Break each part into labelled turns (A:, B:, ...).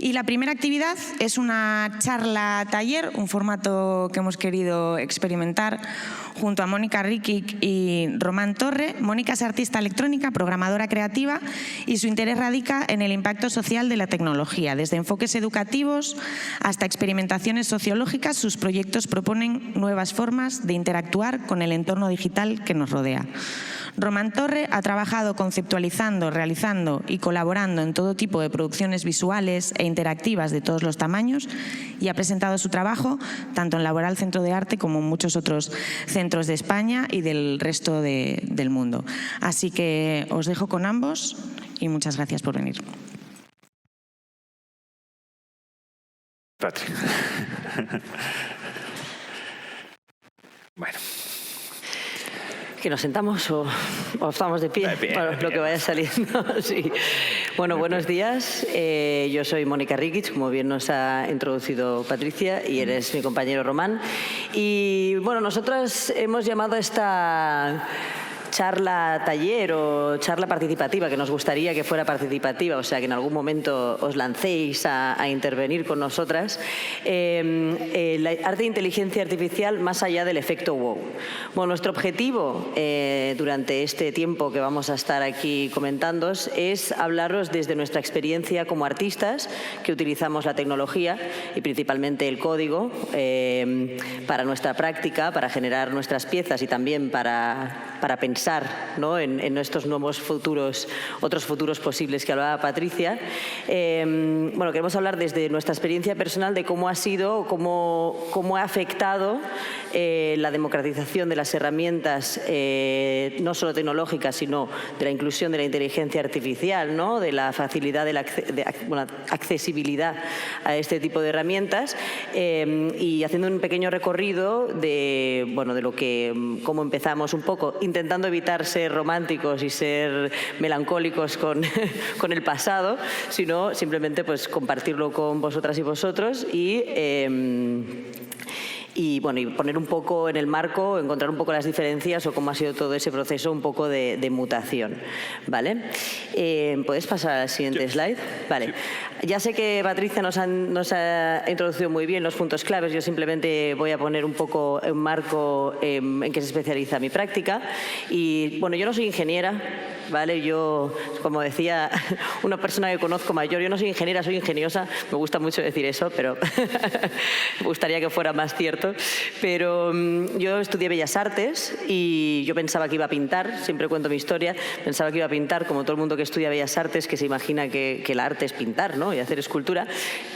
A: Y la primera actividad es una charla-taller, un formato que hemos querido experimentar junto a Mónica Rikic y Román Torre. Mónica es artista electrónica, programadora creativa y su interés radica en el impacto social de la tecnología. Desde enfoques educativos hasta experimentaciones sociológicas, sus proyectos proponen nuevas formas de interactuar con el entorno digital que nos rodea. Román Torre ha trabajado conceptualizando, realizando y colaborando en todo tipo de producciones visuales e interactivas de todos los tamaños y ha presentado su trabajo tanto en Laboral Centro de Arte como en muchos otros centros de España y del resto del mundo. Así que os dejo con ambos y muchas gracias por venir.
B: Patri. Bueno.
C: ¿Que nos sentamos o estamos de pie? Bueno, lo que vaya saliendo. Sí. Bueno, buenos días. Yo soy Mónica Rikic, como bien nos ha introducido Patricia, y eres mi compañero Román. Y bueno, nosotros hemos llamado a esta charla taller o charla participativa, que nos gustaría que fuera participativa, o sea, que en algún momento os lancéis a intervenir con nosotras, la arte de inteligencia artificial más allá del efecto wow. Bueno, nuestro objetivo durante este tiempo que vamos a estar aquí comentándoos es hablaros desde nuestra experiencia como artistas que utilizamos la tecnología y principalmente el código para nuestra práctica, para generar nuestras piezas y también para pensar, ¿no?, en estos nuevos futuros, otros futuros posibles que hablaba Patricia. Bueno, queremos hablar desde nuestra experiencia personal de cómo ha sido, cómo ha afectado la democratización de las herramientas, no solo tecnológicas, sino de la inclusión de la inteligencia artificial, ¿no?, de la facilidad de la accesibilidad a este tipo de herramientas, y haciendo un pequeño recorrido de, bueno, de lo que, cómo empezamos un poco, intentando evitar ser románticos y ser melancólicos con el pasado, sino simplemente pues compartirlo con vosotras y vosotros y bueno, y poner un poco en el marco, encontrar un poco las diferencias o cómo ha sido todo ese proceso un poco de mutación, ¿vale? ¿Puedes pasar al siguiente slide? Vale. Sí. Ya sé que Patricia nos ha introducido muy bien los puntos claves. Yo simplemente voy a poner un poco en marco en qué se especializa mi práctica. Y bueno, yo no soy ingeniera, ¿vale? Yo, como decía una persona que conozco mayor, yo no soy ingeniera, soy ingeniosa. Me gusta mucho decir eso, pero me gustaría que fuera más cierto. Pero yo estudié Bellas Artes y yo pensaba que iba a pintar, siempre cuento mi historia, pensaba que iba a pintar como todo el mundo que estudia Bellas Artes, que se imagina que el arte es pintar, ¿no?, y hacer escultura.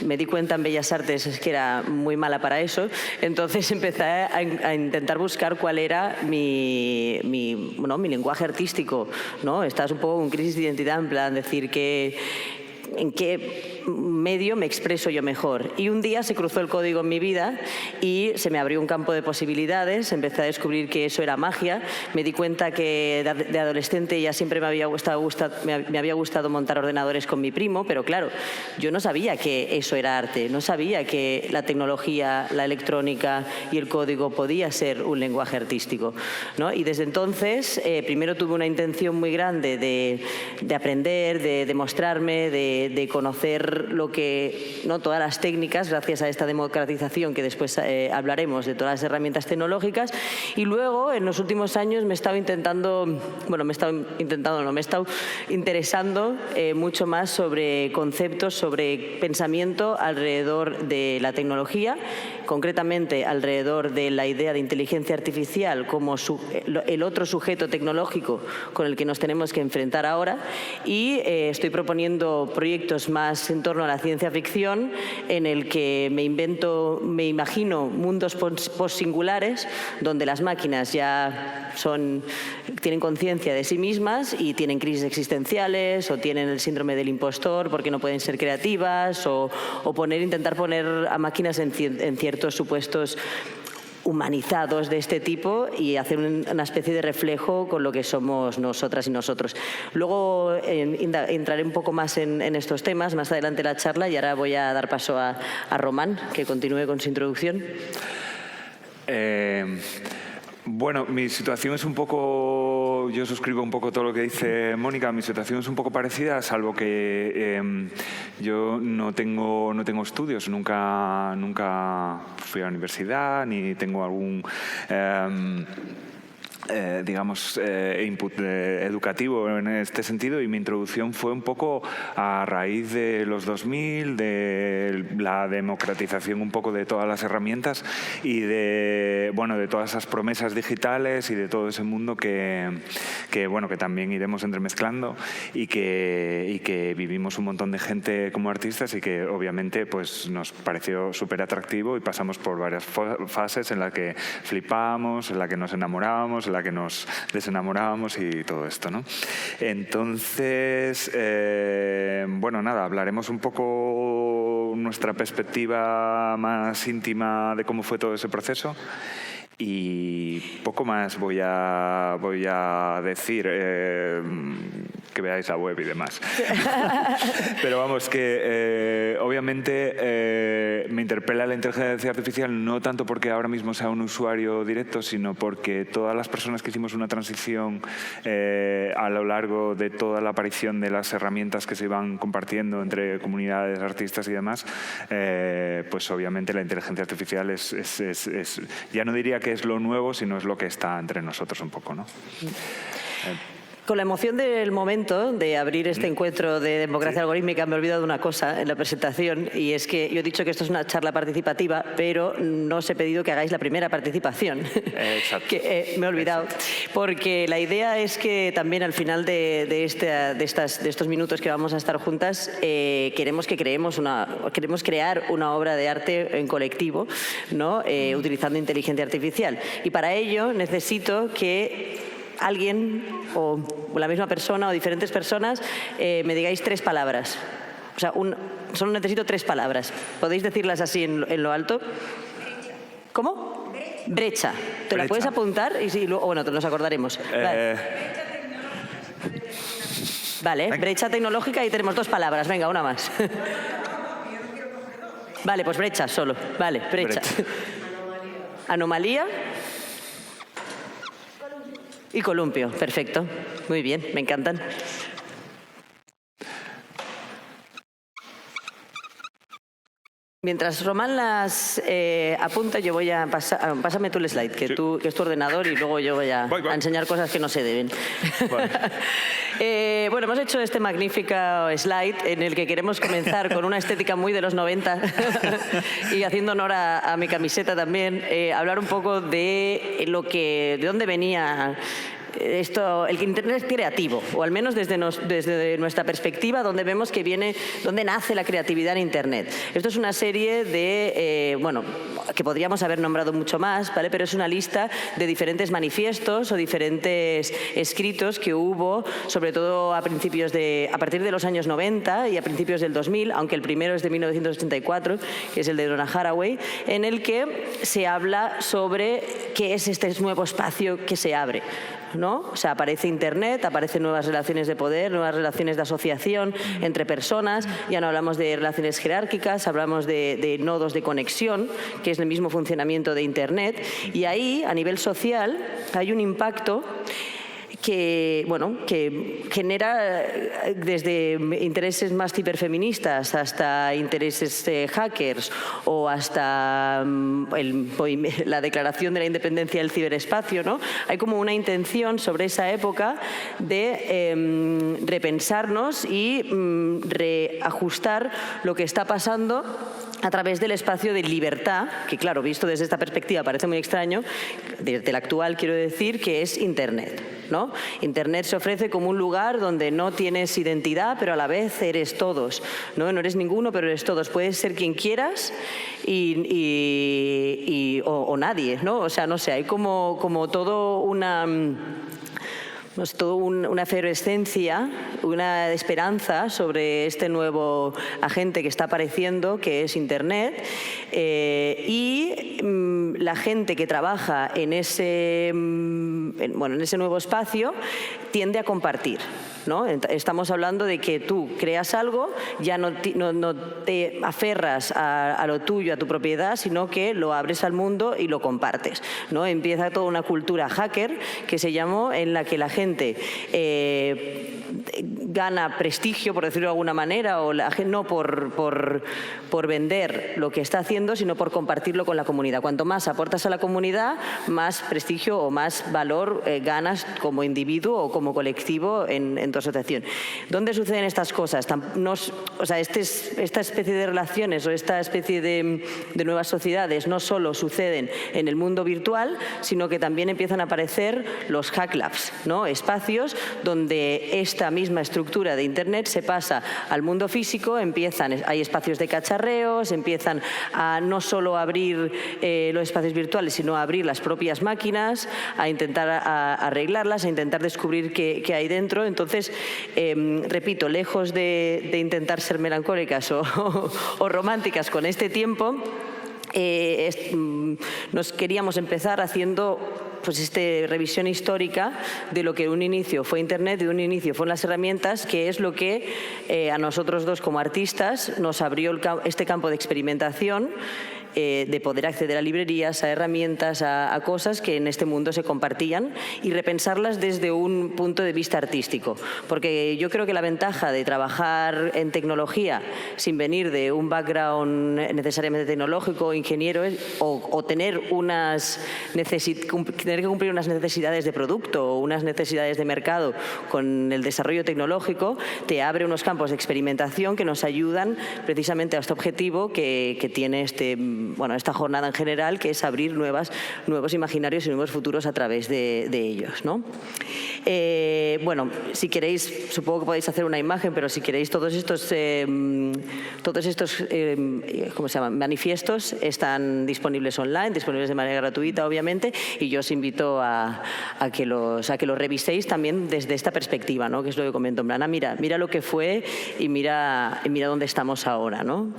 C: Me di cuenta en Bellas Artes que era muy mala para eso, entonces empecé a intentar buscar cuál era mi lenguaje artístico, ¿no? Estás un poco en crisis de identidad, en plan decir en qué medio me expreso yo mejor. Y un día se cruzó el código en mi vida y se me abrió un campo de posibilidades, empecé a descubrir que eso era magia, me di cuenta que de adolescente ya siempre me había gustado montar ordenadores con mi primo, pero claro, yo no sabía que eso era arte, no sabía que la tecnología, la electrónica y el código podía ser un lenguaje artístico, ¿no? Y desde entonces, primero tuve una intención muy grande de aprender, de demostrarme, de conocer lo que, ¿no?, todas las técnicas, gracias a esta democratización que después hablaremos de todas las herramientas tecnológicas. Y luego, en los últimos años, me he estado interesando mucho más sobre conceptos, sobre pensamiento alrededor de la tecnología, concretamente alrededor de la idea de inteligencia artificial como el otro sujeto tecnológico con el que nos tenemos que enfrentar ahora, y estoy proponiendo proyectos más en torno a la ciencia ficción en el que me imagino mundos post-singulares donde las máquinas ya tienen conciencia de sí mismas y tienen crisis existenciales o tienen el síndrome del impostor porque no pueden ser creativas o intentar poner a máquinas en ciertos supuestos humanizados de este tipo y hacer una especie de reflejo con lo que somos nosotras y nosotros. Luego entraré un poco más en estos temas más adelante en la charla y ahora voy a dar paso a Román, que continúe con su introducción.
B: Bueno, mi situación es un poco yo suscribo un poco todo lo que dice Mónica. Mi situación es un poco parecida, salvo que yo no tengo estudios, nunca fui a la universidad, ni tengo algún digamos, input educativo en este sentido, y mi introducción fue un poco a raíz de los 2000, de la democratización un poco de todas las herramientas y de todas esas promesas digitales y de todo ese mundo que también iremos entremezclando y que vivimos un montón de gente como artistas y que obviamente pues nos pareció súper atractivo y pasamos por varias fases en las que flipábamos, en la que nos enamorábamos, en la que nos desenamorábamos y todo esto, ¿no? Entonces, nada, hablaremos un poco nuestra perspectiva más íntima de cómo fue todo ese proceso. Y poco más voy a decir, que veáis la web y demás. Pero vamos, que obviamente me interpela la inteligencia artificial no tanto porque ahora mismo sea un usuario directo, sino porque todas las personas que hicimos una transición a lo largo de toda la aparición de las herramientas que se iban compartiendo entre comunidades, artistas y demás, pues obviamente la inteligencia artificial es ya no diría que es lo nuevo, sino es lo que está entre nosotros un poco, ¿no?
C: Con la emoción del momento de abrir este encuentro de democracia algorítmica, me he olvidado de una cosa en la presentación, y es que yo he dicho que esto es una charla participativa, pero no os he pedido que hagáis la primera participación.
B: Exacto.
C: Que me he olvidado. Exacto. Porque la idea es que también al final de estos minutos que vamos a estar juntas, queremos crear una obra de arte en colectivo, ¿no? Utilizando inteligencia artificial. Y para ello necesito que alguien o la misma persona o diferentes personas me digáis 3 palabras. O sea, solo necesito 3 palabras. ¿Podéis decirlas así en lo alto? ¿Cómo? Brecha. ¿Te la puedes apuntar? Y sí, luego, nos acordaremos. Vale, brecha tecnológica, y tenemos 2 palabras. Venga, una más. Vale, pues brecha solo. Vale, brecha. Anomalía. Y columpio, perfecto. Muy bien, me encantan. Mientras Román las apunta, yo voy a pasar... Pásame tú el slide, que es tu ordenador, y luego yo voy a enseñar cosas que no se deben. Vale. Hemos hecho este magnífico slide en el que queremos comenzar con una estética muy de los 90 y haciendo honor a mi camiseta también, hablar un poco de dónde venía esto, el Internet es creativo, o al menos desde nuestra perspectiva, donde vemos que donde nace la creatividad en Internet. Esto es una serie de, que podríamos haber nombrado mucho más, ¿vale? Pero es una lista de diferentes manifiestos o diferentes escritos que hubo, sobre todo a partir de los años 90 y a principios del 2000, aunque el primero es de 1984, que es el de Donna Haraway, en el que se habla sobre qué es este nuevo espacio que se abre, ¿no? O sea, aparece Internet, aparecen nuevas relaciones de poder, nuevas relaciones de asociación entre personas. Ya no hablamos de relaciones jerárquicas, hablamos de nodos de conexión, que es el mismo funcionamiento de Internet. Y ahí, a nivel social, hay un impacto que genera desde intereses más ciberfeministas hasta intereses hackers o hasta la declaración de la independencia del ciberespacio, ¿no? Hay como una intención sobre esa época de repensarnos y reajustar lo que está pasando a través del espacio de libertad, que claro, visto desde esta perspectiva parece muy extraño, desde la actual quiero decir que es Internet, ¿no? Internet se ofrece como un lugar donde no tienes identidad, pero a la vez eres todos, ¿no? No eres ninguno, pero eres todos. Puedes ser quien quieras o nadie, ¿no? O sea, no sé, hay como todo una efervescencia, una esperanza sobre este nuevo agente que está apareciendo, que es Internet, y la gente que trabaja en ese nuevo espacio tiende a compartir. ¿no? Estamos hablando de que tú creas algo, ya no te aferras a lo tuyo, a tu propiedad, sino que lo abres al mundo y lo compartes, ¿no? Empieza toda una cultura hacker que se llamó, en la que la gente gana prestigio, por decirlo de alguna manera, o la gente no por vender lo que está haciendo, sino por compartirlo con la comunidad. Cuanto más aportas a la comunidad, más prestigio o más valor ganas como individuo o como colectivo en tu asociación. ¿Dónde suceden estas cosas? O sea, esta especie de relaciones o esta especie de nuevas sociedades no solo suceden en el mundo virtual, sino que también empiezan a aparecer los hack labs, ¿no? Espacios donde esta misma estructura de Internet se pasa al mundo físico, hay espacios de cacharreos, empiezan a no solo abrir los espacios virtuales, sino a abrir las propias máquinas, a intentar arreglarlas, a intentar descubrir qué hay dentro. Entonces, repito, lejos de intentar ser melancólicas o románticas con este tiempo, nos queríamos empezar haciendo pues revisión histórica de lo que en un inicio fue Internet, de un inicio fueron las herramientas, que es lo que a nosotros dos como artistas nos abrió este campo de experimentación, de poder acceder a librerías, a herramientas, a cosas que en este mundo se compartían y repensarlas desde un punto de vista artístico. Porque yo creo que la ventaja de trabajar en tecnología sin venir de un background necesariamente tecnológico, ingeniero, o tener que cumplir unas necesidades de producto o unas necesidades de mercado con el desarrollo tecnológico, te abre unos campos de experimentación que nos ayudan precisamente a este objetivo que tiene esta jornada en general, que es abrir nuevos imaginarios y nuevos futuros a través de ellos, ¿no? Si queréis, supongo que podéis hacer una imagen, pero si queréis, todos estos ¿cómo se llaman? Manifiestos están disponibles online, disponibles de manera gratuita, obviamente, y yo os invito a que los reviséis también desde esta perspectiva, ¿no? Que es lo que comento, en plan, mira lo que fue y mira dónde estamos ahora, ¿no?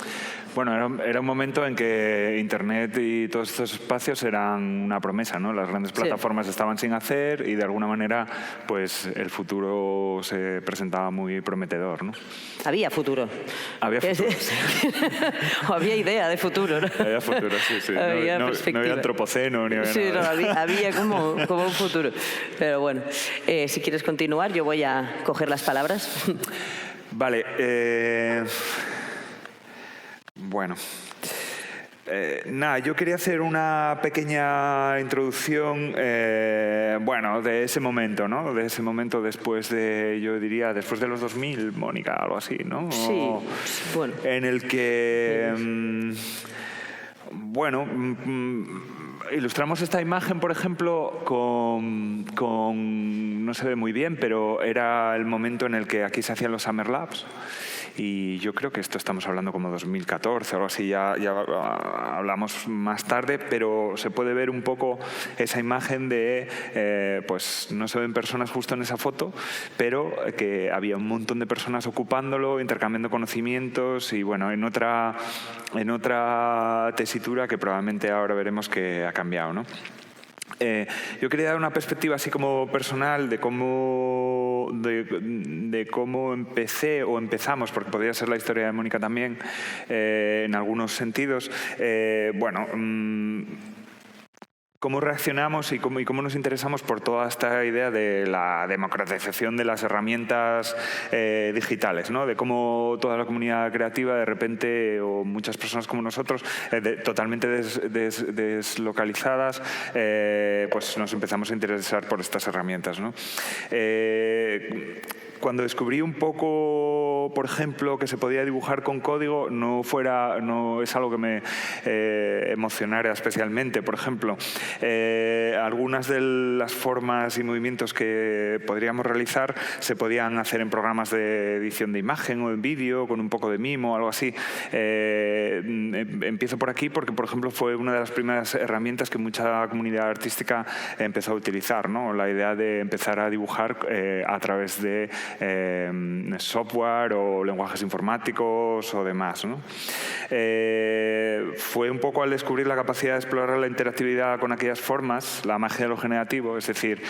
B: Bueno, era un momento en que Internet y todos estos espacios eran una promesa, ¿no? Las grandes plataformas estaban sin hacer y de alguna manera pues el futuro se presentaba muy prometedor, ¿no?
C: Había futuro.
B: Había futuro, sí.
C: O había idea de futuro, ¿no?
B: Había futuro, sí. No había antropoceno ni había nada.
C: Sí, había como un futuro. Pero bueno, si quieres continuar, yo voy a coger las palabras.
B: Vale. Bueno, yo quería hacer una pequeña introducción, de ese momento, ¿no? De ese momento después después de los 2000, Mónica, algo así, ¿no?
C: Sí, bueno.
B: En el que, ilustramos esta imagen, por ejemplo, con no se ve muy bien, pero era el momento en el que aquí se hacían los Summer Labs. Y yo creo que esto estamos hablando como 2014 o algo así, ya hablamos más tarde, pero se puede ver un poco esa imagen de, no se ven personas justo en esa foto, pero que había un montón de personas ocupándolo, intercambiando conocimientos y bueno, en otra tesitura que probablemente ahora veremos que ha cambiado, ¿no? Yo quería dar una perspectiva así como personal de cómo empecé o empezamos, porque podría ser la historia de Mónica también, en algunos sentidos. Cómo reaccionamos y cómo nos interesamos por toda esta idea de la democratización de las herramientas digitales, ¿no? De cómo toda la comunidad creativa de repente, o muchas personas como nosotros, totalmente deslocalizadas, pues nos empezamos a interesar por estas herramientas, ¿no? Cuando descubrí un poco, por ejemplo, que se podía dibujar con código, no es algo que me emocionara especialmente. Por ejemplo, algunas de las formas y movimientos que podríamos realizar se podían hacer en programas de edición de imagen o en vídeo, con un poco de mimo o algo así. Empiezo por aquí porque, por ejemplo, fue una de las primeras herramientas que mucha comunidad artística empezó a utilizar, ¿no? La idea de empezar a dibujar a través de software o lenguajes informáticos o demás, ¿no? fue un poco al descubrir la capacidad de explorar la interactividad con aquellas formas, la magia de lo generativo, es decir,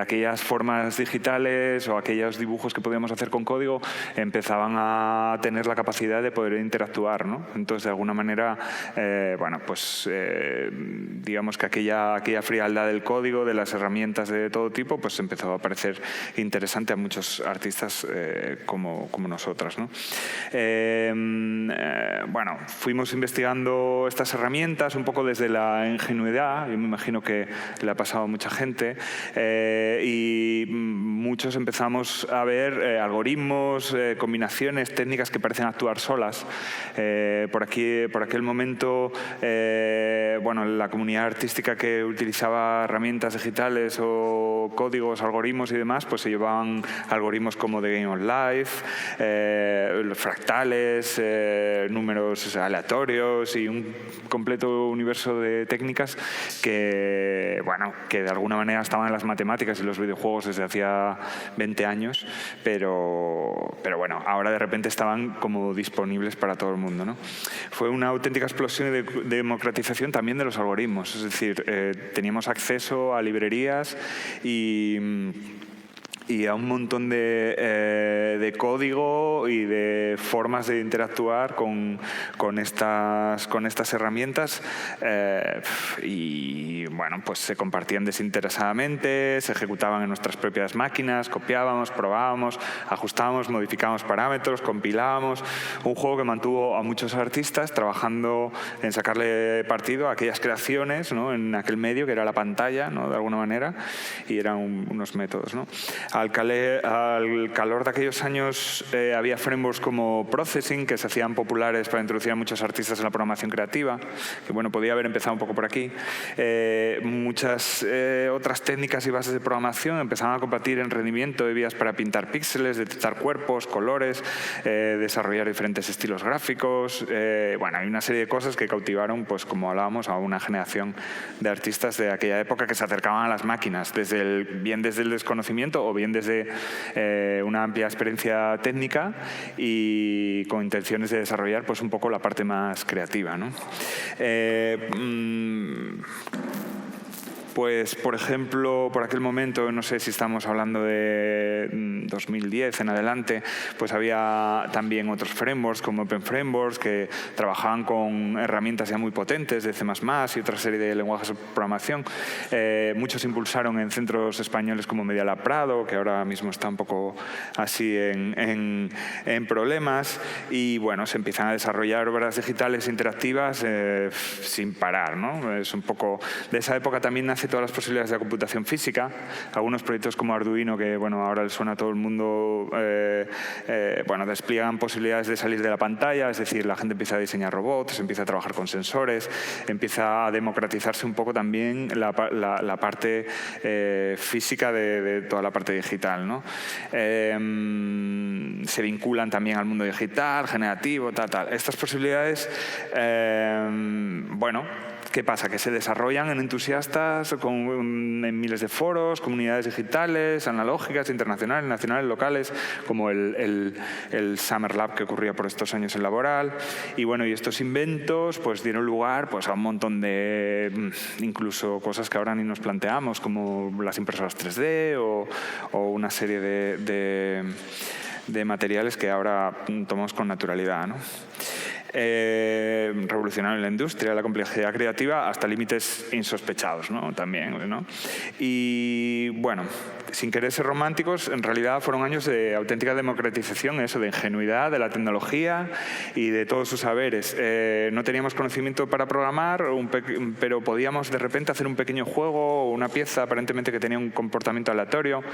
B: aquellas formas digitales o aquellos dibujos que podíamos hacer con código empezaban a tener la capacidad de poder interactuar, ¿no? Entonces, de alguna manera, bueno, pues digamos que aquella frialdad del código, de las herramientas de todo tipo, pues empezó a parecer interesante a muchos artistas como nosotras, ¿no? Bueno, fuimos investigando estas herramientas un poco desde la ingenuidad, yo me imagino que le ha pasado a mucha gente, y muchos empezamos a ver algoritmos, combinaciones, técnicas que parecen actuar solas. Por aquel momento, bueno, la comunidad artística que utilizaba herramientas digitales o códigos, algoritmos y demás, pues se llevaban algoritmos como The Game of Life, los fractales, números aleatorios y un completo universo de técnicas que, bueno, que de alguna manera estaban en las matemáticas y los videojuegos desde hacía 20 años, pero bueno, ahora de repente estaban como disponibles para todo el mundo, ¿no? Fue una auténtica explosión de democratización también de los algoritmos, es decir, teníamos acceso a librerías y a un montón de código y de formas de interactuar con estas herramientas, y bueno, pues se compartían desinteresadamente, se ejecutaban en nuestras propias máquinas, copiábamos, probábamos, ajustábamos, modificábamos parámetros, compilábamos. Un juego que mantuvo a muchos artistas trabajando en sacarle partido a aquellas creaciones, ¿no? En aquel medio que era la pantalla, ¿no? De alguna manera, y eran unos métodos, ¿no? Al calor de aquellos años había frameworks como Processing que se hacían populares para introducir a muchos artistas en la programación creativa, que bueno, podía haber empezado un poco por aquí. Muchas otras técnicas y bases de programación empezaban a compartir en rendimiento de vías para pintar píxeles, detectar cuerpos, colores, desarrollar diferentes estilos gráficos. Bueno, hay una serie de cosas que cautivaron, pues como hablábamos, a una generación de artistas de aquella época que se acercaban a las máquinas, bien desde el desconocimiento o bien desde una amplia experiencia técnica y con intenciones de desarrollar pues un poco la parte más creativa, ¿no? Pues, por ejemplo, por aquel momento, no sé si estamos hablando de 2010 en adelante, pues había también otros frameworks como Open Frameworks que trabajaban con herramientas ya muy potentes de C++ y otra serie de lenguajes de programación. Muchos impulsaron en centros españoles como Media Lab Prado, que ahora mismo está un poco así en problemas, y bueno, se empiezan a desarrollar obras digitales interactivas sin parar, ¿no? Es un poco de esa época también nace todas las posibilidades de la computación física. Algunos proyectos como Arduino, que bueno, ahora les suena a todo el mundo, bueno, despliegan posibilidades de salir de la pantalla, es decir, la gente empieza a diseñar robots, empieza a trabajar con sensores, empieza a democratizarse un poco también la parte física de toda la parte digital, ¿no? Se vinculan también al mundo digital, generativo, tal. Estas posibilidades, bueno, ¿qué pasa? Que se desarrollan en entusiastas en miles de foros, comunidades digitales, analógicas, internacionales, nacionales, locales, como el Summer Lab que ocurría por estos años en Laboral. Y bueno, y estos inventos pues dieron lugar pues a un montón de incluso cosas que ahora ni nos planteamos, como las impresoras 3D o una serie de materiales que ahora tomamos con naturalidad, ¿no? Revolucionario en la industria, la complejidad creativa hasta límites insospechados, ¿no? También, ¿no? Y bueno, sin querer ser románticos, en realidad fueron años de auténtica democratización, eso, de ingenuidad, de la tecnología y de todos sus saberes. No teníamos conocimiento para programar, pero podíamos de repente hacer un pequeño juego o una pieza aparentemente que tenía un comportamiento aleatorio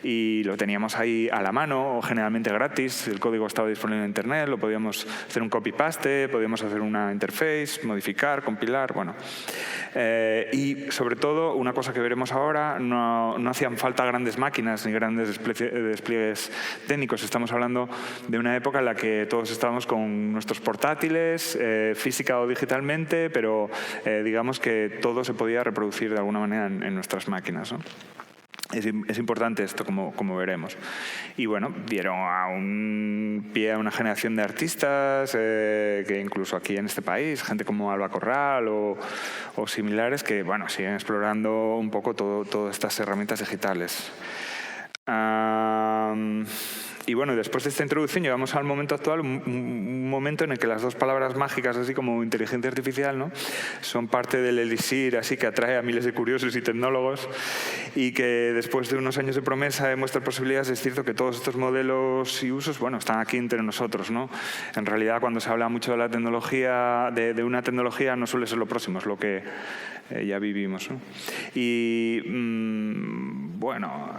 B: y lo teníamos ahí a la mano, o generalmente gratis, el código estaba disponible en internet, lo podíamos hacer un copy-paste, podíamos hacer una interface, modificar, compilar, bueno. Y sobre todo, una cosa que veremos ahora, no hacían falta grandes máquinas ni grandes despliegues técnicos. Estamos hablando de una época en la que todos estábamos con nuestros portátiles, física o digitalmente, pero digamos que todo se podía reproducir de alguna manera en nuestras máquinas, ¿no? Es importante esto, como veremos. Y bueno, dieron pie a una generación de artistas que incluso aquí en este país, gente como Alba Corral o similares, que bueno, siguen explorando un poco todas estas herramientas digitales. Y bueno, después de esta introducción llegamos al momento actual, un momento en el que las dos palabras mágicas, así como inteligencia artificial, ¿no?, son parte del elixir así que atrae a miles de curiosos y tecnólogos, y que después de unos años de promesa de muestras posibilidades, es cierto que todos estos modelos y usos, bueno, están aquí entre nosotros, ¿no? En realidad, cuando se habla mucho de la tecnología, de una tecnología, no suele ser lo próximo, es lo que ya vivimos, ¿no? Y bueno,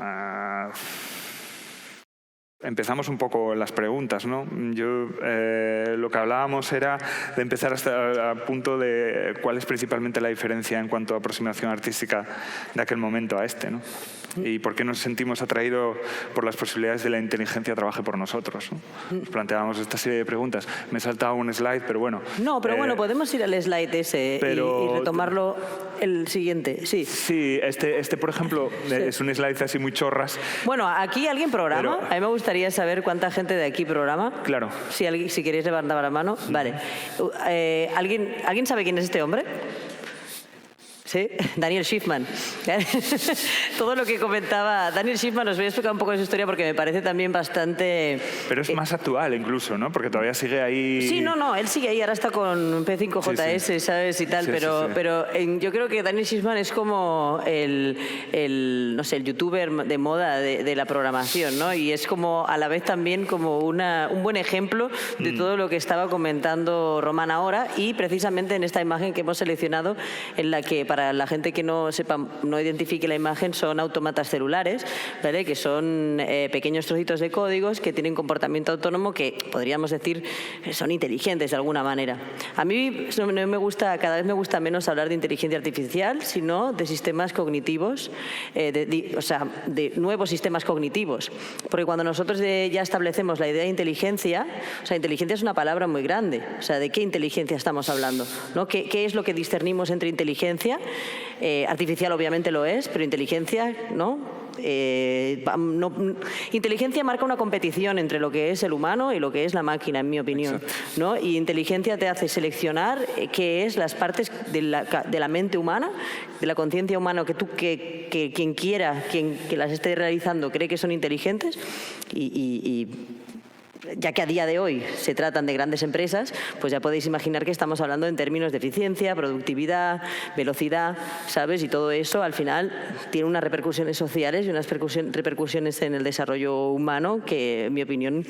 B: empezamos un poco las preguntas, ¿no? Lo que hablábamos era de empezar hasta a punto de cuál es principalmente la diferencia en cuanto a aproximación artística de aquel momento a este, ¿no? Y por qué nos sentimos atraídos por las posibilidades de la inteligencia trabaje por nosotros, ¿no? Nos planteábamos esta serie de preguntas. Me he saltado un slide, pero bueno.
C: No, pero bueno, podemos ir al slide ese y retomarlo el siguiente. Sí,
B: sí, este por ejemplo, es un slide así muy chorras.
C: Bueno, ¿aquí alguien programa? A mí me gustaría saber cuánta gente de aquí programa.
B: Claro.
C: Si queréis levantar la mano. Vale. ¿Alguien sabe quién es este hombre? Sí, Daniel Schiffman. Todo lo que comentaba Daniel Schiffman, os voy a explicar un poco de su historia porque me parece también bastante...
B: Pero es más actual incluso, ¿no? Porque todavía sigue ahí...
C: Sí, no, él sigue ahí, ahora está con P5JS, sí. ¿Sabes? Y tal, sí, pero yo creo que Daniel Schiffman es como no sé, el youtuber de moda de la programación, ¿no? Y es como a la vez también como un buen ejemplo de todo lo que estaba comentando Román ahora, y precisamente en esta imagen que hemos seleccionado, en la que para la gente que no sepa, no identifique la imagen, son autómatas celulares, ¿vale? Que son pequeños trocitos de códigos que tienen comportamiento autónomo, que podríamos decir son inteligentes de alguna manera. A mí cada vez me gusta menos hablar de inteligencia artificial, sino de sistemas cognitivos, o sea, de nuevos sistemas cognitivos. Porque cuando nosotros ya establecemos la idea de inteligencia, o sea, inteligencia es una palabra muy grande. O sea, ¿de qué inteligencia estamos hablando? ¿No? ¿Qué es lo que discernimos entre inteligencia? Artificial obviamente lo es, pero inteligencia, ¿no? Inteligencia marca una competición entre lo que es el humano y lo que es la máquina, en mi opinión, ¿no? Y inteligencia te hace seleccionar qué es las partes de la mente humana, de la conciencia humana, que quien quiera, que las esté realizando cree que son inteligentes, y ya que a día de hoy se tratan de grandes empresas, pues ya podéis imaginar que estamos hablando en términos de eficiencia, productividad, velocidad, ¿sabes? Y todo eso al final tiene unas repercusiones sociales y unas repercusiones en el desarrollo humano, que en mi opinión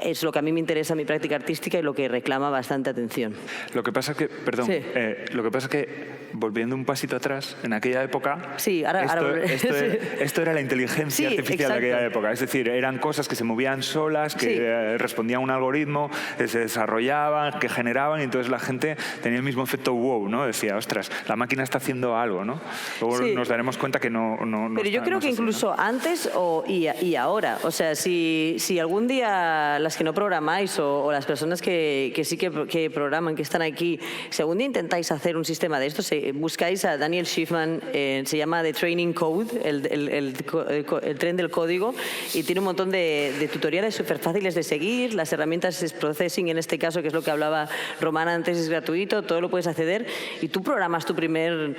C: es lo que a mí me interesa en mi práctica artística y lo que reclama bastante atención.
B: Lo que pasa es que, perdón, sí. Lo que pasa es que, volviendo un pasito atrás, en aquella época,
C: sí,
B: esto era la inteligencia artificial de aquella época. Es decir, eran cosas que se movían solas, que respondían a un algoritmo, que se desarrollaban, que generaban, y entonces la gente tenía el mismo efecto wow, ¿no? Decía, ostras, la máquina está haciendo algo, ¿no? Luego nos daremos cuenta que no
C: pero yo creo que así, incluso ¿no? Antes y ahora, o sea, si algún día las que no programáis o las personas que sí que programan, que están aquí, si algún día intentáis hacer un sistema de esto, buscáis a Daniel Schiffman, se llama The Training Code, el tren del código, y tiene un montón de tutoriales súper fáciles de seguir. Las herramientas de processing, en este caso, que es lo que hablaba Román antes, es gratuito, todo lo puedes acceder, y tú programas tu primer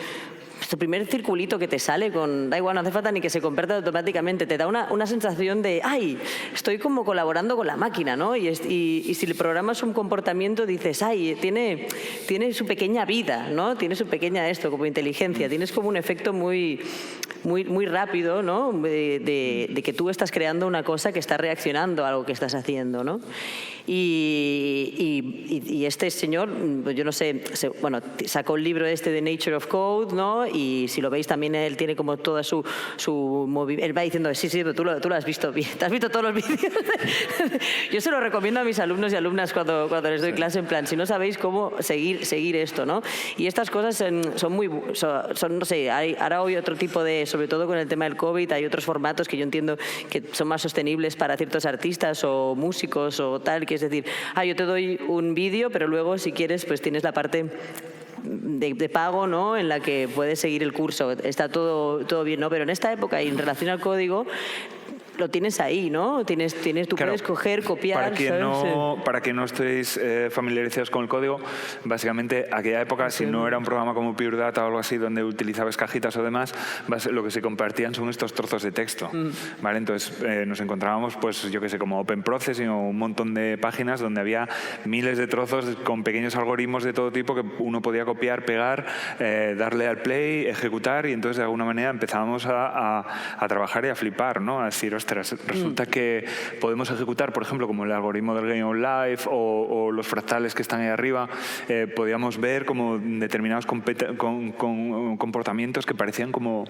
C: circulito que te sale da igual, no hace falta ni que se convierta automáticamente, te da una sensación de, ¡ay! Estoy como colaborando con la máquina, ¿no? Y si le programas un comportamiento, dices, ¡ay! Tiene su pequeña vida, ¿no? Tiene su pequeña como inteligencia, tienes como un efecto muy rápido, ¿no? De que tú estás creando una cosa que está reaccionando a algo que estás haciendo, ¿no? Y este señor, yo no sé, bueno, sacó el libro The Nature of Code, ¿no? Y si lo veis también él tiene como toda su movimiento. Él va diciendo, sí, pero tú lo has visto bien. ¿Te has visto todos los vídeos? Yo se lo recomiendo a mis alumnos y alumnas cuando les doy clase, en plan, si no sabéis cómo seguir esto, ¿no? Y estas cosas son no sé, ahora hoy otro tipo de, sobre todo con el tema del COVID, hay otros formatos que yo entiendo que son más sostenibles para ciertos artistas o músicos o tal, que es decir, yo te doy un vídeo, pero luego si quieres pues tienes la parte de pago, ¿no?, en la que puedes seguir el curso. Está todo bien, ¿no? Pero en esta época y en relación al código, lo tienes ahí, ¿no? Tú claro, puedes coger, copiar.
B: Para que no estéis familiarizados con el código, básicamente aquella época, si no era un programa como Pure Data o algo así donde utilizabas cajitas o demás, lo que se compartían son estos trozos de texto, ¿vale? Entonces nos encontrábamos, pues yo qué sé, como Open Processing o un montón de páginas donde había miles de trozos con pequeños algoritmos de todo tipo que uno podía copiar, pegar, darle al play, ejecutar, y entonces de alguna manera empezábamos a trabajar y a flipar, ¿no? A decir, resulta que podemos ejecutar, por ejemplo, como el algoritmo del Game of Life o los fractales que están ahí arriba, podíamos ver como determinados comportamientos que parecían como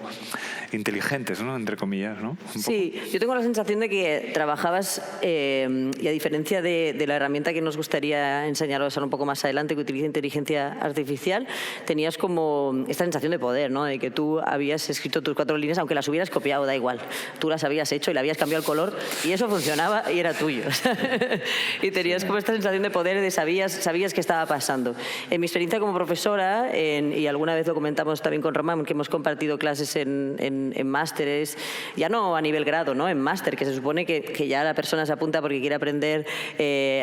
B: inteligentes, ¿no?, entre comillas, ¿no?
C: Sí, yo tengo la sensación de que trabajabas, y a diferencia de la herramienta que nos gustaría enseñaros un poco más adelante, que utiliza inteligencia artificial, tenías como esta sensación de poder, ¿no?, de que tú habías escrito tus 4 líneas, aunque las hubieras copiado, da igual. Tú las habías hecho y le habías cambiado el color y eso funcionaba y era tuyo. Y tenías como esta sensación de poder, de sabías qué estaba pasando. En mi experiencia como profesora, y alguna vez lo comentamos también con Román, que hemos compartido clases en másteres, ya no a nivel grado, ¿no?, en máster, que se supone que ya la persona se apunta porque quiere aprender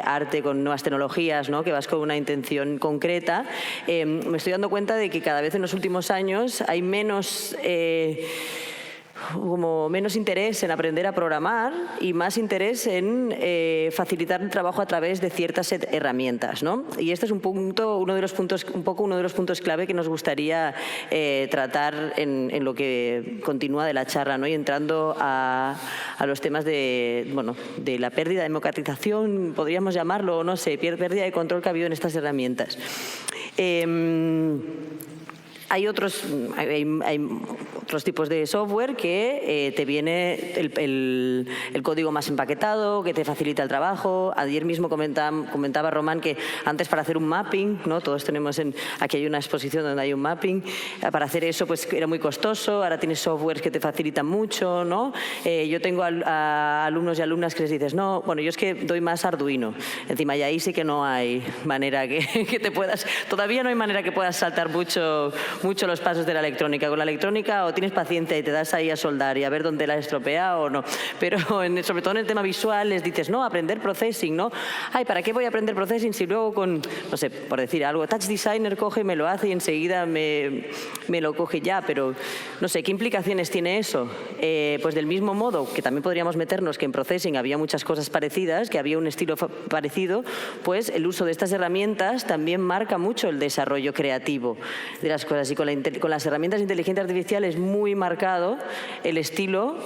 C: arte con nuevas tecnologías, ¿no?, que vas con una intención concreta. Me estoy dando cuenta de que cada vez en los últimos años hay menos interés en aprender a programar y más interés en facilitar el trabajo a través de ciertas herramientas, ¿no? Y este es uno de los puntos clave que nos gustaría tratar en lo que continúa de la charla, ¿no? Y entrando a los temas de la pérdida de democratización, podríamos llamarlo, no sé, pérdida de control que ha habido en estas herramientas. Hay otros tipos de software que te viene el código más empaquetado, que te facilita el trabajo. Ayer mismo comentaba Román que antes, para hacer un mapping, ¿no?, todos tenemos aquí hay una exposición donde hay un mapping, para hacer eso pues era muy costoso. Ahora tienes softwares que te facilitan mucho, ¿no? Yo tengo a alumnos y alumnas que les dices, no, bueno, yo es que doy más Arduino encima, y ahí sí que no hay manera que te puedas, todavía no hay manera que puedas saltar mucho los pasos de la electrónica. Con la electrónica o tienes paciencia y te das ahí a soldar y a ver dónde la estropea o no. Pero sobre todo en el tema visual les dices, no, aprender processing, ¿no? Ay, ¿para qué voy a aprender processing si luego con, no sé, por decir algo, Touch Designer coge, me lo hace y enseguida me lo coge ya? Pero no sé, ¿qué implicaciones tiene eso? Pues del mismo modo que también podríamos meternos que en processing había muchas cosas parecidas, que había un estilo parecido, pues el uso de estas herramientas también marca mucho el desarrollo creativo de las cosas. Y con las herramientas de inteligencia artificial es muy marcado el estilo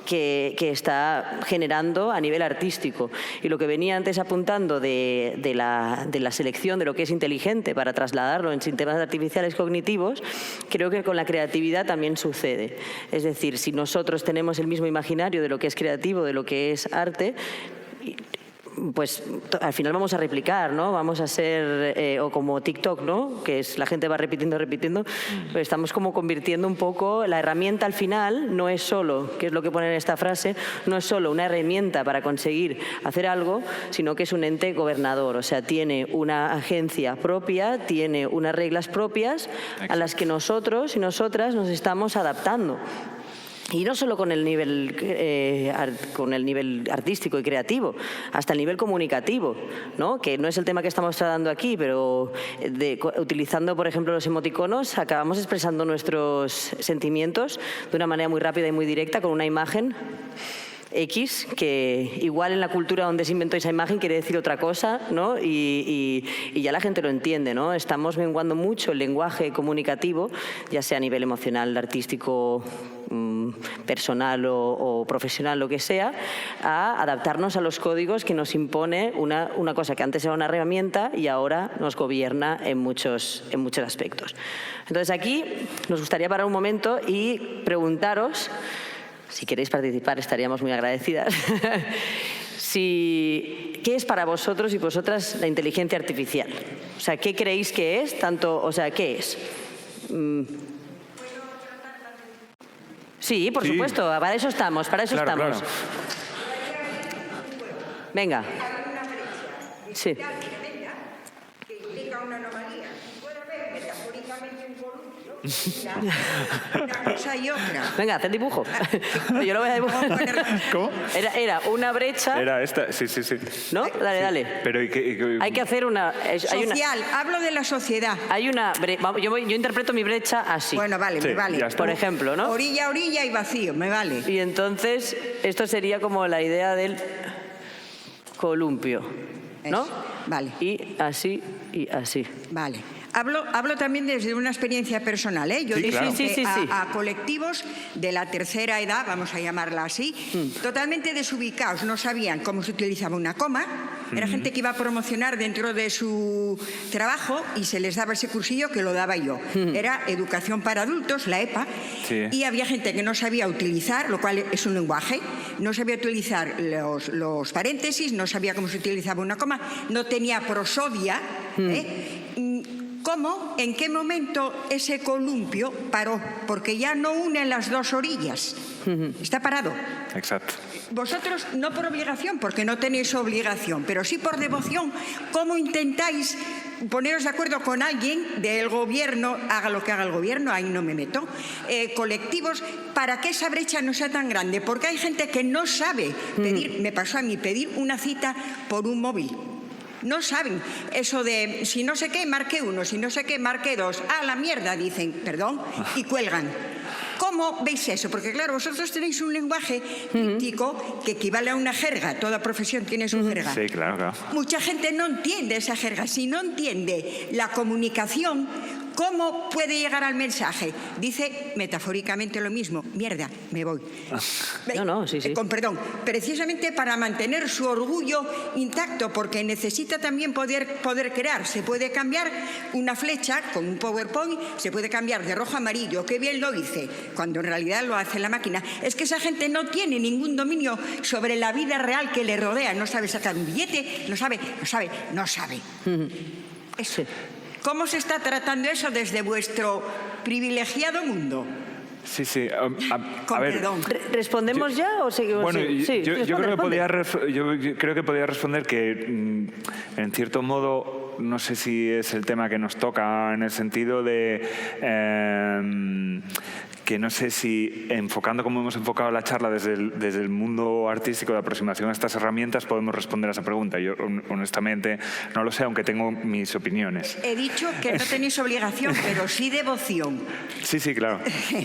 C: que está generando a nivel artístico. Y lo que venía antes apuntando de la selección de lo que es inteligente para trasladarlo en sistemas artificiales cognitivos, creo que con la creatividad también sucede. Es decir, si nosotros tenemos el mismo imaginario de lo que es creativo, de lo que es arte, pues al final vamos a replicar, ¿no? Vamos a ser, o como TikTok, ¿no?, que es la gente va repitiendo, pues estamos como convirtiendo un poco la herramienta. Al final no es solo, que es lo que pone en esta frase, no es solo una herramienta para conseguir hacer algo, sino que es un ente gobernador, o sea, tiene una agencia propia, tiene unas reglas propias a las que nosotros y nosotras nos estamos adaptando. Y no solo con el nivel artístico y creativo, hasta el nivel comunicativo, ¿no?, que no es el tema que estamos tratando aquí, pero utilizando, por ejemplo, los emoticonos, acabamos expresando nuestros sentimientos de una manera muy rápida y muy directa con una imagen X, que igual en la cultura donde se inventó esa imagen quiere decir otra cosa, ¿no? Y ya la gente lo entiende, ¿no? Estamos menguando mucho el lenguaje comunicativo, ya sea a nivel emocional, artístico, personal o profesional, lo que sea, a adaptarnos a los códigos que nos impone una cosa que antes era una herramienta y ahora nos gobierna en muchos aspectos. Entonces aquí nos gustaría parar un momento y preguntaros, si queréis participar estaríamos muy agradecidas, ¿qué es para vosotros y vosotras la inteligencia artificial? O sea, ¿qué creéis que es? ¿Qué es? Sí, por supuesto, para eso estamos. Claro. Venga. Sí.
D: Que implica una anomalía. Puede haber, metafóricamente, Una cosa y otra.
C: Venga, haz el dibujo. Yo lo voy a dibujar.
B: ¿Cómo?
C: Era una brecha,
B: Era esta, sí.
C: ¿no? Dale.
B: Pero
C: Hay que hacer una...
D: Social, hablo de la sociedad.
C: Yo interpreto mi brecha así.
D: Bueno, vale,
B: Sí,
D: me vale.
B: ya está.
C: Por ejemplo, ¿no?
D: Orilla a orilla y vacío, me vale.
C: Y entonces, esto sería como la idea del columpio, ¿no?
D: Eso, vale.
C: Y así y así.
D: Vale. Hablo también desde una experiencia personal, ¿eh? Yo
B: Sí,
D: dije
B: claro.
C: Sí.
D: a colectivos de la tercera edad, vamos a llamarla así, totalmente desubicados, no sabían cómo se utilizaba una coma. Era gente que iba a promocionar dentro de su trabajo y se les daba ese cursillo que lo daba yo. Era educación para adultos, la EPA,
B: Sí.
D: y había gente que no sabía utilizar, lo cual es un lenguaje, no sabía utilizar los paréntesis, no sabía cómo se utilizaba una coma, no tenía prosodia, ¿Cómo? ¿En qué momento ese columpio paró? Porque ya no une las dos orillas. Está parado.
B: Exacto.
D: Vosotros no por obligación, porque no tenéis obligación, pero sí por devoción. ¿Cómo intentáis poneros de acuerdo con alguien del gobierno, haga lo que haga el gobierno, ahí no me meto, colectivos, para que esa brecha no sea tan grande? Porque hay gente que no sabe pedir, me pasó a mí, pedir una cita por un móvil. No saben eso de si no sé qué, marque 1, si no sé qué, marque 2. ¡Ah, la mierda! Dicen, perdón, y cuelgan. ¿Cómo veis eso? Porque claro, vosotros tenéis un lenguaje críptico que equivale a una jerga. Toda profesión tiene su jerga.
B: Sí, claro.
D: Mucha gente no entiende esa jerga. Si no entiende la comunicación, ¿cómo puede llegar al mensaje? Dice metafóricamente lo mismo. Mierda, me voy.
C: No, sí.
D: Con perdón. Precisamente para mantener su orgullo intacto, porque necesita también poder crear. Se puede cambiar una flecha con un PowerPoint, se puede cambiar de rojo a amarillo. Qué bien lo hice, cuando en realidad lo hace la máquina. Es que esa gente no tiene ningún dominio sobre la vida real que le rodea. No sabe sacar un billete, no sabe. Eso. ¿Cómo se está tratando eso desde vuestro privilegiado mundo?
B: Sí.
D: Con
B: ver,
D: perdón.
C: ¿Respondemos ya o seguimos?
B: Bueno,
C: Sí,
B: yo
C: responde.
B: creo que podía responder que, en cierto modo, no sé si es el tema que nos toca en el sentido de que no sé si, enfocando como hemos enfocado la charla desde el mundo artístico de aproximación a estas herramientas, podemos responder a esa pregunta. Yo, honestamente, no lo sé, aunque tengo mis opiniones.
D: He dicho que no tenéis obligación, pero sí devoción.
B: Sí, claro.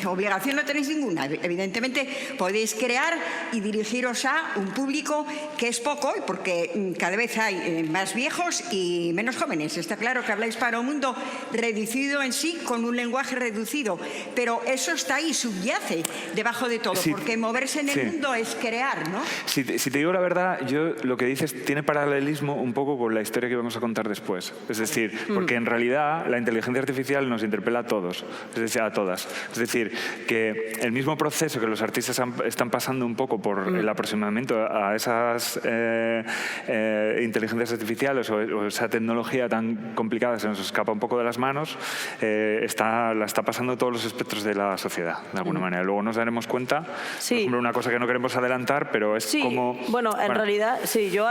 D: Obligación no tenéis ninguna. Evidentemente podéis crear y dirigiros a un público que es poco, porque cada vez hay más viejos y menos jóvenes. Está claro que habláis para un mundo reducido en sí, con un lenguaje reducido, pero eso está ahí, subyace debajo de todo,
B: Sí,
D: porque moverse en el mundo es crear, ¿no?
B: Si te digo la verdad, yo lo que dices tiene paralelismo un poco con la historia que vamos a contar después. Es decir, porque en realidad la inteligencia artificial nos interpela a todos, es decir, a todas. Es decir, que el mismo proceso que los artistas están pasando un poco por el aproximamiento a esas inteligencias artificiales o esa tecnología tan complicada se nos escapa un poco de las manos, la está pasando todos los espectros de la sociedad, de alguna manera. Luego nos daremos cuenta,
C: Sí.
B: por ejemplo, una cosa que no queremos adelantar, pero es como...
C: Bueno, en realidad, sí, yo...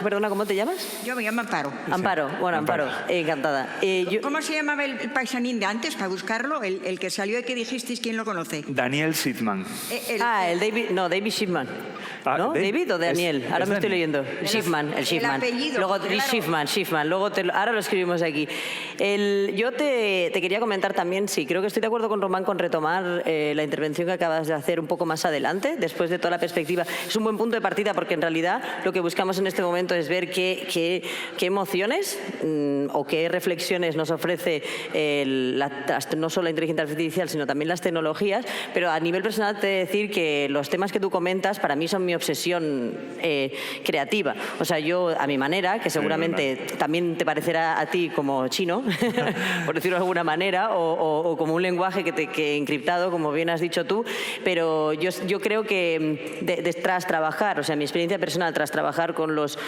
C: perdona, ¿cómo te llamas?
D: Yo me llamo Amparo.
C: Amparo. Bueno, Amparo, encantada.
D: ¿Cómo se llamaba el paisanín de antes, para buscarlo? El que salió y que dijisteis, ¿quién lo conoce?
B: Daniel Sidman.
C: El David... No, David Shipman. ¿No? ¿David o Daniel? Ahora
B: es
C: me estoy
B: Daniel.
C: leyendo. Shipman, el Shipman.
D: apellido,
C: Luego,
D: claro.
C: Shipman. Luego ahora lo escribimos aquí. Yo te quería comentar también, sí, creo que estoy de acuerdo con Román con retomar la intervención que acabas de hacer un poco más adelante, después de toda la perspectiva. Es un buen punto de partida porque en realidad lo que buscamos en este momento es ver qué emociones o qué reflexiones nos ofrece no solo la inteligencia artificial, sino también las tecnologías, pero a nivel personal te he de decir que los temas que tú comentas para mí son mi obsesión creativa. O sea, yo a mi manera, que seguramente también te parecerá a ti como chino, por decirlo de alguna manera, o como un lenguaje que encriptado complicado, como bien has dicho tú, pero yo creo que tras trabajar, o sea, mi experiencia personal, tras trabajar con los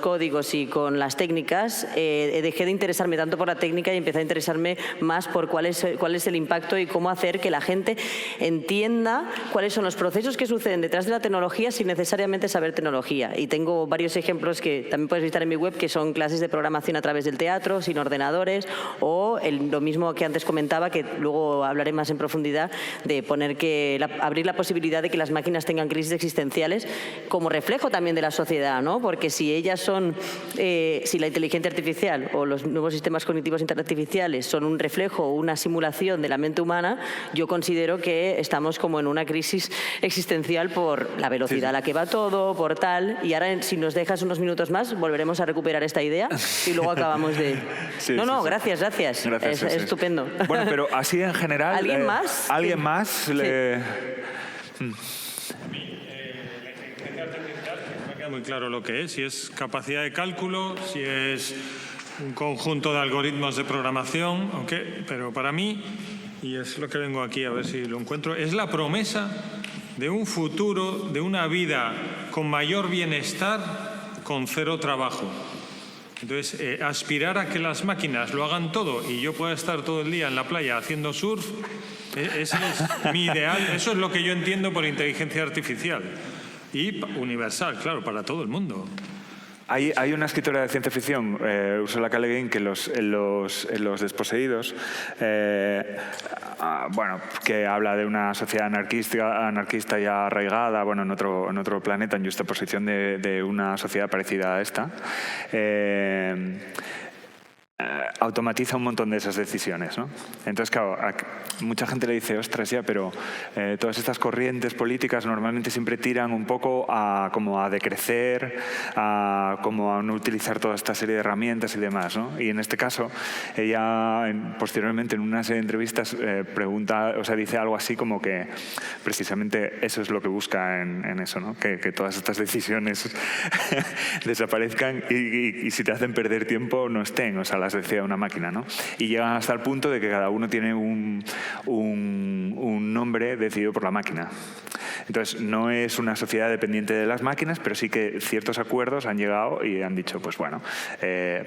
C: códigos y con las técnicas, dejé de interesarme tanto por la técnica y empecé a interesarme más por cuál es el impacto y cómo hacer que la gente entienda cuáles son los procesos que suceden detrás de la tecnología sin necesariamente saber tecnología. Y tengo varios ejemplos que también puedes visitar en mi web, que son clases de programación a través del teatro, sin ordenadores, o lo mismo que antes comentaba, que luego hablaré más en profundidad, de abrir la posibilidad de que las máquinas tengan crisis existenciales como reflejo también de la sociedad, ¿no? Porque si si la inteligencia artificial o los nuevos sistemas cognitivos artificiales son un reflejo o una simulación de la mente humana, yo considero que estamos como en una crisis existencial por la velocidad a la que va todo, por tal. Y ahora, si nos dejas unos minutos más, volveremos a recuperar esta idea y luego acabamos de... Gracias. Es estupendo.
B: Bueno, pero así en general...
C: ¿Alguien más?
B: ¿Alguien más?
E: Sí. La inteligencia artificial me queda muy claro lo que es. Si es capacidad de cálculo, si es un conjunto de algoritmos de programación, pero para mí, y es lo que vengo aquí a ver si lo encuentro, es la promesa de un futuro, de una vida con mayor bienestar, con cero trabajo. Entonces, aspirar a que las máquinas lo hagan todo y yo pueda estar todo el día en la playa haciendo surf, ese es mi ideal. Eso es lo que yo entiendo por inteligencia artificial. Y universal, claro, para todo el mundo.
B: Hay una escritora de ciencia ficción, Ursula K. Le Guin, que en los Desposeídos, que habla de una sociedad anarquista ya arraigada, en otro planeta, en justaposición de una sociedad parecida a esta, automatiza un montón de esas decisiones, ¿no? Entonces, claro, mucha gente le dice, ostras, ya, pero todas estas corrientes políticas normalmente siempre tiran un poco como a decrecer, como a no utilizar toda esta serie de herramientas y demás, ¿no? Y en este caso, ella posteriormente en una serie de entrevistas dice algo así como que precisamente eso es lo que busca en eso, ¿no? Que todas estas decisiones desaparezcan y si te hacen perder tiempo no estén, o sea, las decía una máquina, ¿no? Y llegan hasta el punto de que cada uno tiene un nombre decidido por la máquina. Entonces, no es una sociedad dependiente de las máquinas, pero sí que ciertos acuerdos han llegado y han dicho, pues bueno,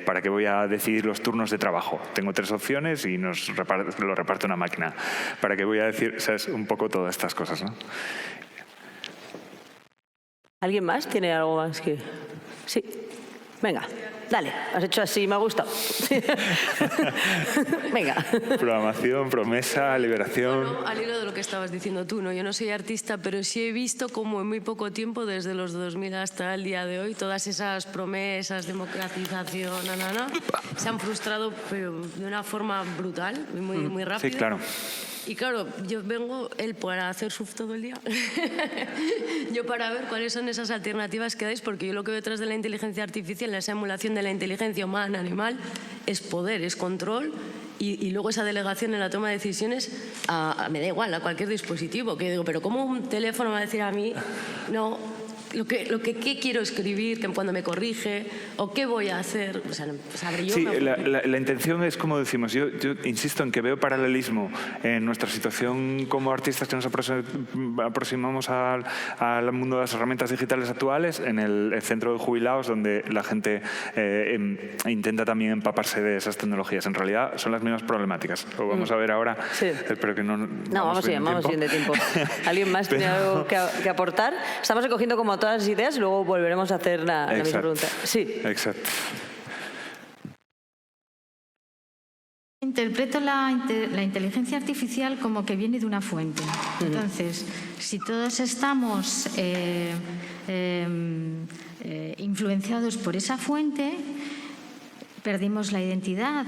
B: ¿para qué voy a decidir los turnos de trabajo? Tengo 3 opciones y lo reparte una máquina. ¿Para qué voy a decir, sabes, un poco todas estas cosas, ¿no?
C: ¿Alguien más tiene algo más que...? Sí. Venga, dale, has hecho así, me ha gustado. Venga.
B: Programación, promesa, liberación.
F: Bueno, al hilo de lo que estabas diciendo tú, ¿no? Yo no soy artista, pero sí he visto como en muy poco tiempo, desde los 2000 hasta el día de hoy, todas esas promesas, democratización, se han frustrado, pero de una forma brutal, muy rápida.
B: Sí, claro.
F: Y claro, yo vengo para hacer surf todo el día. Yo para ver cuáles son esas alternativas que dais, porque yo lo que veo detrás de la inteligencia artificial, esa emulación de la inteligencia humana, animal, es poder, es control y luego esa delegación en la toma de decisiones me da igual, a cualquier dispositivo. Que digo, pero ¿cómo un teléfono me va a decir a mí no qué quiero escribir, que cuando me corrige, o qué voy a hacer? O sea, sabré yo.
B: Sí, la intención es, como decimos, yo insisto en que veo paralelismo en nuestra situación como artistas que nos aproximamos al mundo de las herramientas digitales actuales, en el centro de jubilados, donde la gente intenta también empaparse de esas tecnologías. En realidad son las mismas problemáticas. Lo vamos a ver ahora.
C: Sí.
B: Espero que no
C: vamos bien de tiempo. ¿Alguien más tiene algo que aportar? Estamos recogiendo como todas las ideas y luego volveremos a hacer la misma pregunta. Sí.
B: Exacto.
G: Interpreto la inteligencia artificial como que viene de una fuente. Entonces, si todos estamos influenciados por esa fuente, perdimos la identidad,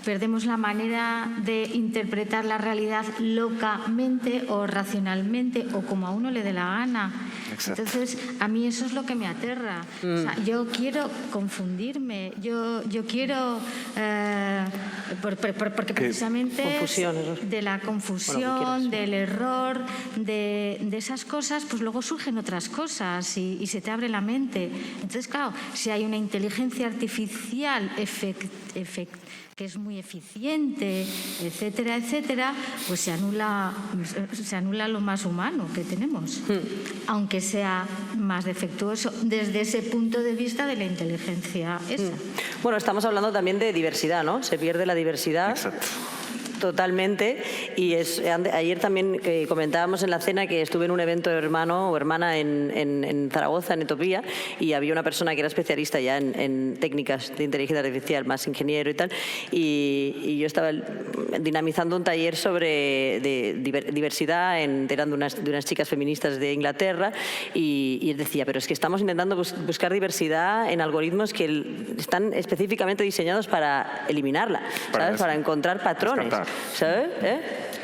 G: perdemos la manera de interpretar la realidad locamente o racionalmente o como a uno le dé la gana. Exacto. Entonces, a mí eso es lo que me aterra. O sea, yo quiero confundirme, yo quiero Porque precisamente de la confusión, del error, de esas cosas, pues luego surgen otras cosas y se te abre la mente. Entonces, claro, si hay una inteligencia artificial que es muy eficiente, etcétera, etcétera, pues se anula lo más humano que tenemos, aunque sea más defectuoso desde ese punto de vista de la inteligencia esa.
C: Bueno, estamos hablando también de diversidad, ¿no? Se pierde la diversidad.
B: Exacto.
C: Totalmente, y ayer también comentábamos en la cena que estuve en un evento de hermano o hermana en Zaragoza, en Etopía, y había una persona que era especialista ya en técnicas de inteligencia artificial, más ingeniero y tal, y yo estaba dinamizando un taller sobre diversidad, eran de unas chicas feministas de Inglaterra, y él decía, pero es que estamos intentando buscar diversidad en algoritmos que están específicamente diseñados para eliminarla, ¿sabes? Para encontrar patrones. ¿Sabes?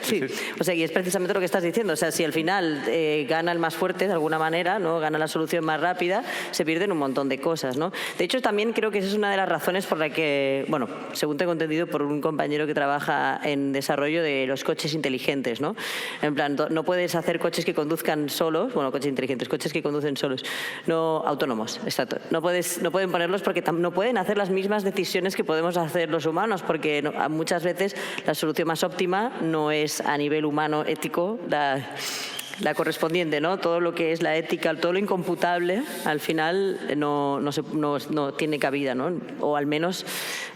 C: Sí. O sea, y es precisamente lo que estás diciendo. O sea, si al final gana el más fuerte de alguna manera, ¿no? Gana la solución más rápida, se pierden un montón de cosas, ¿no? De hecho, también creo que esa es una de las razones por la que, bueno, según tengo entendido por un compañero que trabaja en desarrollo de los coches inteligentes, ¿no? En plan, no puedes hacer coches que conduzcan solos, bueno, coches inteligentes, coches que conducen solos, no autónomos, exacto. No pueden ponerlos porque no pueden hacer las mismas decisiones que podemos hacer los humanos, porque muchas veces la solución más óptima no es a nivel humano ético la correspondiente, ¿no? Todo lo que es la ética, todo lo incomputable, al final no tiene cabida, ¿no? O al menos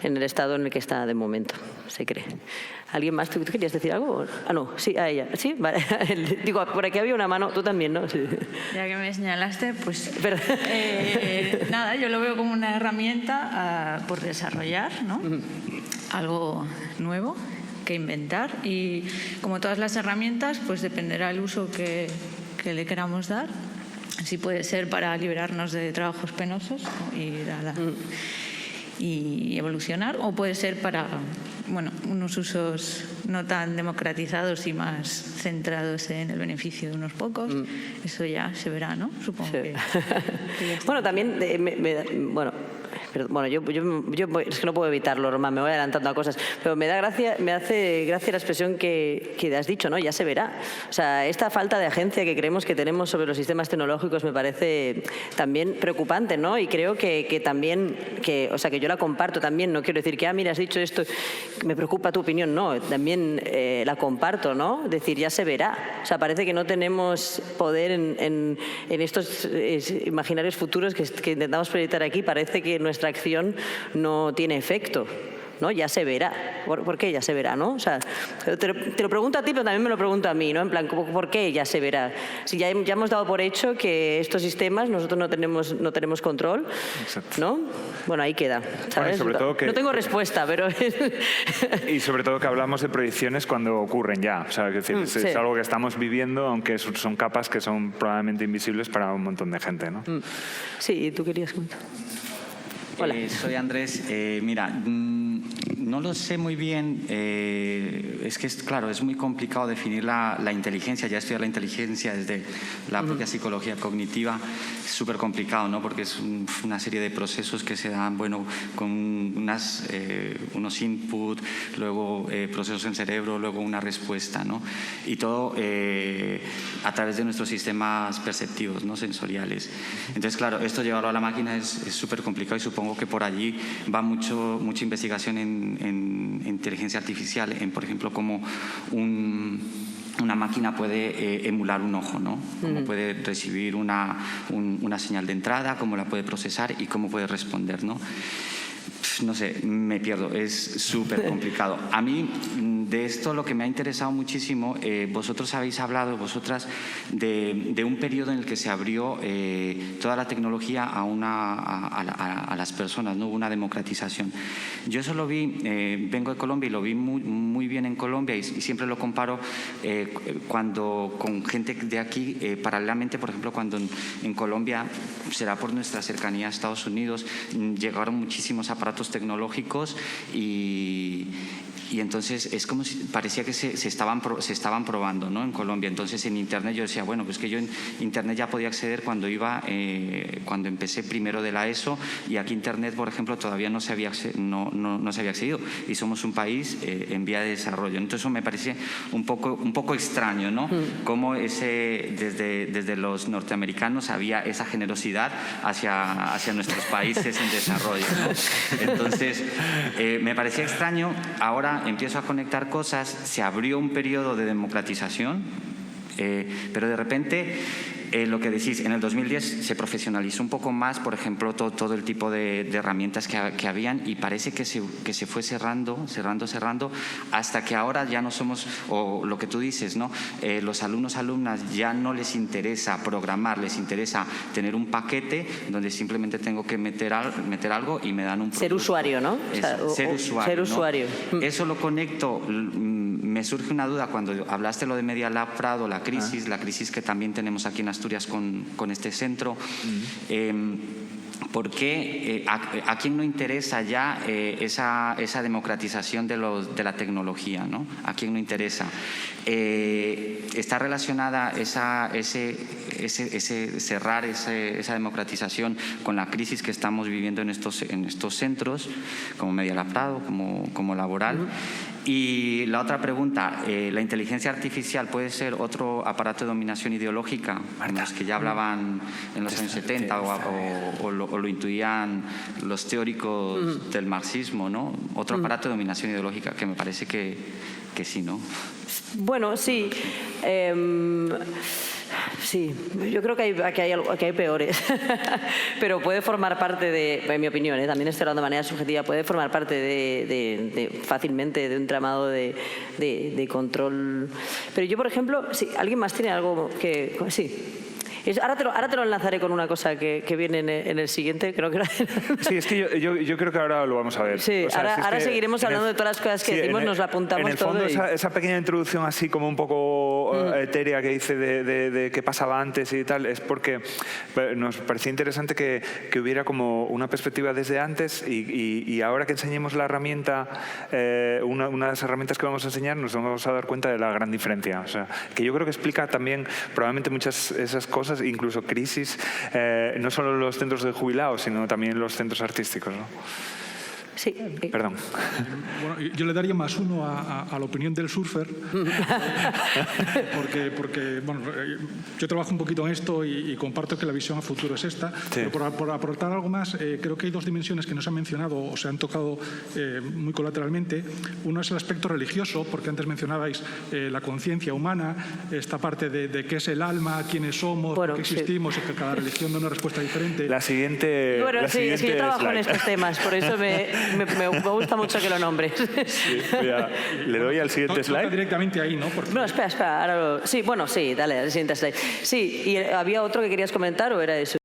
C: en el estado en el que está de momento, se cree. ¿Alguien más? ¿Tú querías decir algo? Ah, no, sí, a ella. Sí, vale. Digo, por aquí había una mano, tú también, ¿no? Sí.
H: Ya que me señalaste, pues nada, yo lo veo como una herramienta por desarrollar, ¿no? Algo nuevo que inventar, y como todas las herramientas, pues dependerá el uso que le queramos dar. Sí, puede ser para liberarnos de trabajos penosos y evolucionar, o puede ser para, bueno, unos usos no tan democratizados y más centrados en el beneficio de unos pocos. Eso ya se verá, ¿no? Supongo que
C: bueno, también yo es que no puedo evitarlo, Román, me voy adelantando a cosas, pero me hace gracia la expresión que has dicho, ¿no? Ya se verá. O sea, esta falta de agencia que creemos que tenemos sobre los sistemas tecnológicos me parece también preocupante, ¿no? Y creo que también, o sea, que yo la comparto también, no quiero decir que, mira, has dicho esto, me preocupa tu opinión, no, también la comparto, ¿no? Decir, ya se verá. O sea, parece que no tenemos poder en estos imaginarios futuros que intentamos proyectar aquí, parece que nuestra acción no tiene efecto, ¿no? Ya se verá. ¿Por qué ya se verá, no? O sea, te lo pregunto a ti, pero también me lo pregunto a mí, ¿no? En plan, ¿por qué ya se verá? Si ya hemos dado por hecho que estos sistemas nosotros no tenemos control, ¿no? Bueno, ahí queda, ¿sabes?
B: Bueno, sobre todo
C: no tengo respuesta, pero...
B: Y sobre todo que hablamos de proyecciones cuando ocurren ya. O sea, es decir, es algo que estamos viviendo, aunque son capas que son probablemente invisibles para un montón de gente, ¿no?
C: Sí, ¿tú querías comentar? Hola.
I: Soy Andrés. Mira, no lo sé muy bien. Es que, claro, es muy complicado definir la inteligencia. Ya estudiar la inteligencia desde la propia psicología cognitiva es súper complicado, ¿no? Porque es una serie de procesos que se dan, bueno, con unos inputs, luego procesos en cerebro, luego una respuesta, ¿no? Y todo a través de nuestros sistemas perceptivos, ¿no? Sensoriales. Entonces, claro, esto llevarlo a la máquina es súper complicado, y supongo que por allí va mucha investigación en inteligencia artificial, en, por ejemplo, cómo una máquina puede emular un ojo, ¿no? Cómo puede recibir una señal de entrada, cómo la puede procesar y cómo puede responder, ¿no? No sé, me pierdo, es súper complicado. A mí, de esto lo que me ha interesado muchísimo, vosotros habéis hablado, vosotras, de un periodo en el que se abrió toda la tecnología a las personas, ¿no? Hubo una democratización. Yo eso lo vi, vengo de Colombia y lo vi muy bien en Colombia, y siempre lo comparo con gente de aquí, paralelamente, por ejemplo, cuando en Colombia, será por nuestra cercanía a Estados Unidos, llegaron muchísimos aparatos tecnológicos y y entonces es como si parecía que se estaban probando, ¿no? En Colombia. Entonces en Internet yo decía, bueno, pues que yo en Internet ya podía acceder cuando empecé primero de la ESO, y aquí Internet, por ejemplo, todavía no se había accedido, y somos un país en vía de desarrollo. Entonces eso me parece un poco extraño, ¿no? Cómo desde los norteamericanos había esa generosidad hacia nuestros países en desarrollo, ¿no? Entonces me parecía extraño. Ahora empiezo a conectar cosas, se abrió un periodo de democratización, pero de repente lo que decís, en el 2010 se profesionalizó un poco más, por ejemplo, todo el tipo de herramientas que habían, y parece que se fue cerrando, hasta que ahora ya no somos, o lo que tú dices, ¿no? Los alumnas ya no les interesa programar, les interesa tener un paquete donde simplemente tengo que meter algo y me dan un producto.
C: Ser usuario, ¿no?
I: Ser usuario.
C: ¿No?
I: Eso lo conecto. Me surge una duda cuando hablaste lo de Media Lab Prado, la crisis que también tenemos aquí en Asturias con este centro. ¿Por qué a quién no interesa ya esa democratización de la tecnología, ¿no? ¿A quién no interesa? Está relacionada ese cerrar esa democratización con la crisis que estamos viviendo en estos centros, como Media Lab Prado, como Laboral. Y la otra pregunta, ¿la inteligencia artificial puede ser otro aparato de dominación ideológica? Los que ya hablaban en los años 70 o lo intuían los teóricos del marxismo, ¿no? Otro aparato de dominación ideológica, que me parece que sí, ¿no?
C: Bueno, sí. Sí, yo creo que hay peores, pero puede formar parte de, en mi opinión, también estoy hablando de manera subjetiva, puede formar parte fácilmente de un tramado de control. Pero yo, por ejemplo, si alguien más tiene algo que... Sí. Ahora te lo enlazaré con una cosa que viene en el siguiente, creo que...
B: Sí, es que yo creo que ahora lo vamos a ver.
C: Sí,
B: o sea,
C: ahora seguiremos hablando de todas las cosas que decimos, nos lo apuntamos
B: en el fondo,
C: todo.
B: Esa pequeña introducción así como un poco etérea que hice de qué pasaba antes y tal, es porque nos parecía interesante que hubiera como una perspectiva desde antes y ahora que enseñemos la herramienta, una de las herramientas que vamos a enseñar, nos vamos a dar cuenta de la gran diferencia. O sea, que yo creo que explica también probablemente muchas esas cosas, incluso crisis, no solo en los centros de jubilados, sino también en los centros artísticos, ¿no?
C: Sí.
B: Perdón.
J: Bueno, yo le daría +1 a la opinión del surfer, porque bueno, yo trabajo un poquito en esto y comparto que la visión a futuro es esta, sí. Pero por aportar algo más, creo que hay dos dimensiones que no se han mencionado o se han tocado muy colateralmente. Uno es el aspecto religioso, porque antes mencionabais la conciencia humana, esta parte de qué es el alma, quiénes somos, por qué existimos, y que cada religión da una respuesta diferente.
B: La siguiente.
C: Bueno,
B: la
C: sí, es que yo trabajo en estos temas, por eso me gusta mucho que lo nombres.
B: Sí, le doy al siguiente slide.
J: Directamente ahí, ¿no? Porque...
C: No, espera. Sí, bueno, sí, dale al siguiente slide. Sí, ¿y había otro que querías comentar o era eso?